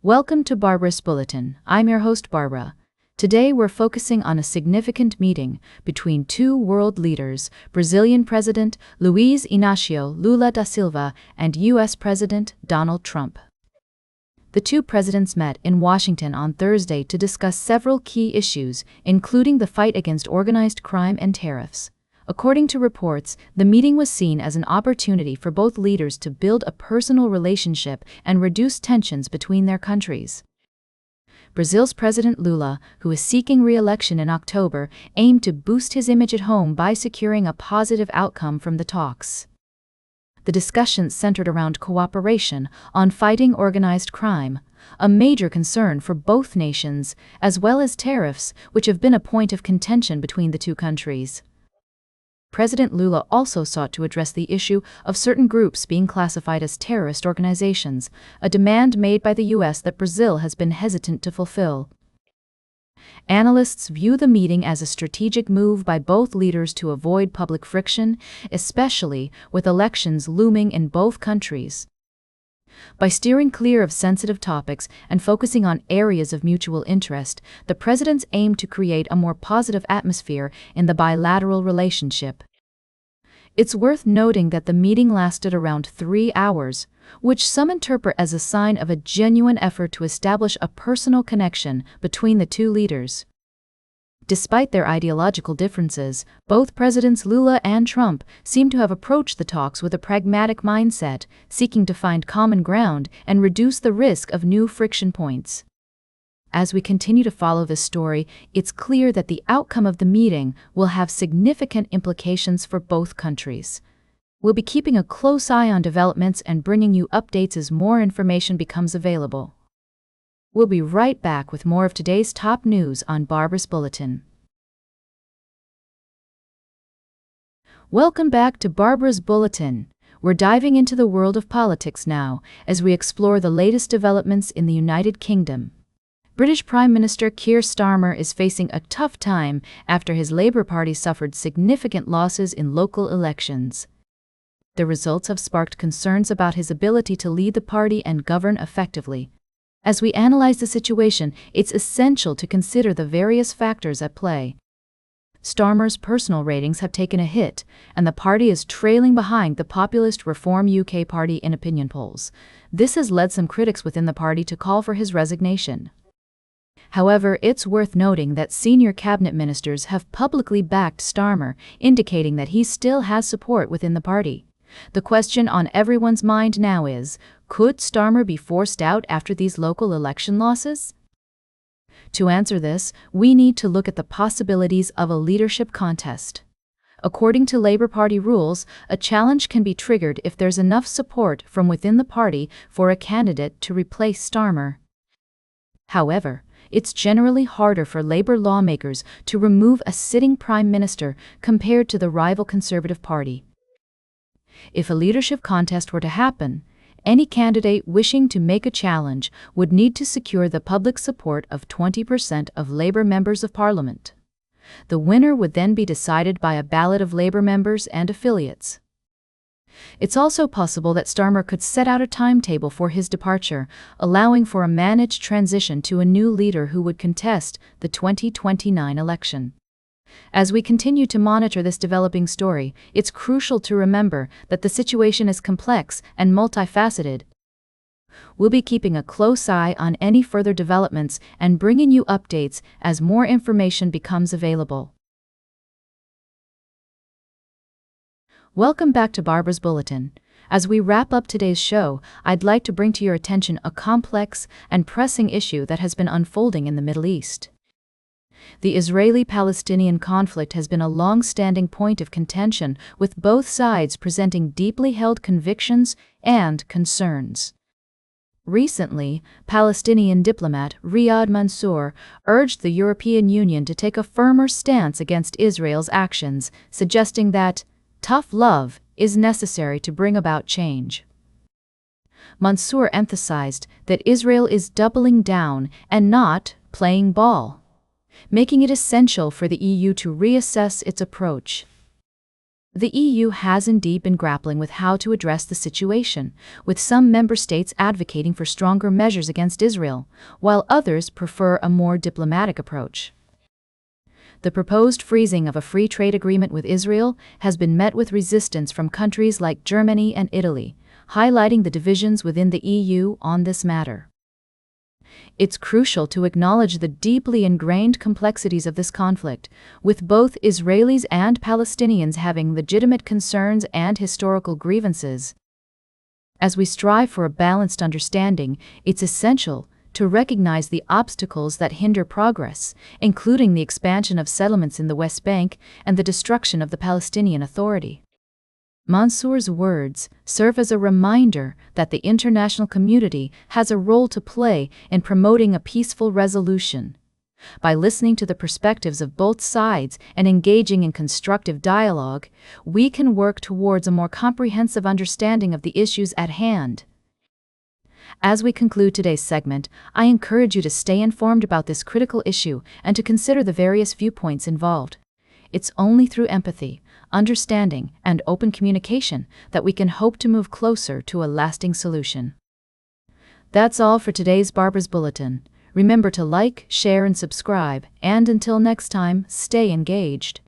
Welcome to Barbara's Bulletin. I'm your host, Barbara. Today we're focusing on a significant meeting between two world leaders, Brazilian President Luiz Inacio Lula da Silva and U.S. President Donald Trump. The two presidents met in Washington on Thursday to discuss several key issues, including the fight against organized crime and tariffs. According to reports, the meeting was seen as an opportunity for both leaders to build a personal relationship and reduce tensions between their countries. Brazil's President Lula, who is seeking re-election in October, aimed to boost his image at home by securing a positive outcome from the talks. The discussions centered around cooperation on fighting organized crime, a major concern for both nations, as well as tariffs, which have been a point of contention between the two countries. President Lula also sought to address the issue of certain groups being classified as terrorist organizations, a demand made by the U.S. that Brazil has been hesitant to fulfill. Analysts view the meeting as a strategic move by both leaders to avoid public friction, especially with elections looming in both countries. By steering clear of sensitive topics and focusing on areas of mutual interest, the presidents aim to create a more positive atmosphere in the bilateral relationship. It's worth noting that the meeting lasted around 3 hours, which some interpret as a sign of a genuine effort to establish a personal connection between the two leaders. Despite their ideological differences, both Presidents Lula and Trump seem to have approached the talks with a pragmatic mindset, seeking to find common ground and reduce the risk of new friction points. As we continue to follow this story, it's clear that the outcome of the meeting will have significant implications for both countries. We'll be keeping a close eye on developments and bringing you updates as more information becomes available. We'll be right back with more of today's top news on Barbara's Bulletin. Welcome back to Barbara's Bulletin. We're diving into the world of politics now as we explore the latest developments in the United Kingdom. British Prime Minister Keir Starmer is facing a tough time after his Labour Party suffered significant losses in local elections. The results have sparked concerns about his ability to lead the party and govern effectively. As we analyze the situation, it's essential to consider the various factors at play. Starmer's personal ratings have taken a hit, and the party is trailing behind the populist Reform UK party in opinion polls. This has led some critics within the party to call for his resignation. However, it's worth noting that senior cabinet ministers have publicly backed Starmer, indicating that he still has support within the party. The question on everyone's mind now is, could Starmer be forced out after these local election losses? To answer this, we need to look at the possibilities of a leadership contest. According to Labour Party rules, a challenge can be triggered if there's enough support from within the party for a candidate to replace Starmer. However, it's generally harder for Labour lawmakers to remove a sitting Prime Minister compared to the rival Conservative Party. If a leadership contest were to happen, any candidate wishing to make a challenge would need to secure the public support of 20% of Labour members of Parliament. The winner would then be decided by a ballot of Labour members and affiliates. It's also possible that Starmer could set out a timetable for his departure, allowing for a managed transition to a new leader who would contest the 2029 election. As we continue to monitor this developing story, it's crucial to remember that the situation is complex and multifaceted. We'll be keeping a close eye on any further developments and bringing you updates as more information becomes available. Welcome back to Barbara's Bulletin. As we wrap up today's show, I'd like to bring to your attention a complex and pressing issue that has been unfolding in the Middle East. The Israeli-Palestinian conflict has been a long-standing point of contention, with both sides presenting deeply held convictions and concerns. Recently, Palestinian diplomat Riyad Mansour urged the European Union to take a firmer stance against Israel's actions, suggesting that tough love is necessary to bring about change. Mansour emphasized that Israel is doubling down and not playing ball, making it essential for the EU to reassess its approach. The EU has indeed been grappling with how to address the situation, with some member states advocating for stronger measures against Israel, while others prefer a more diplomatic approach. The proposed freezing of a free trade agreement with Israel has been met with resistance from countries like Germany and Italy, highlighting the divisions within the EU on this matter. It's crucial to acknowledge the deeply ingrained complexities of this conflict, with both Israelis and Palestinians having legitimate concerns and historical grievances. As we strive for a balanced understanding, it's essential to recognize the obstacles that hinder progress, including the expansion of settlements in the West Bank and the destruction of the Palestinian Authority. Mansour's words serve as a reminder that the international community has a role to play in promoting a peaceful resolution. By listening to the perspectives of both sides and engaging in constructive dialogue, we can work towards a more comprehensive understanding of the issues at hand. As we conclude today's segment, I encourage you to stay informed about this critical issue and to consider the various viewpoints involved. It's only through empathy, understanding, and open communication that we can hope to move closer to a lasting solution. That's all for today's Barbara's Bulletin. Remember to like, share, and subscribe, and until next time, stay engaged.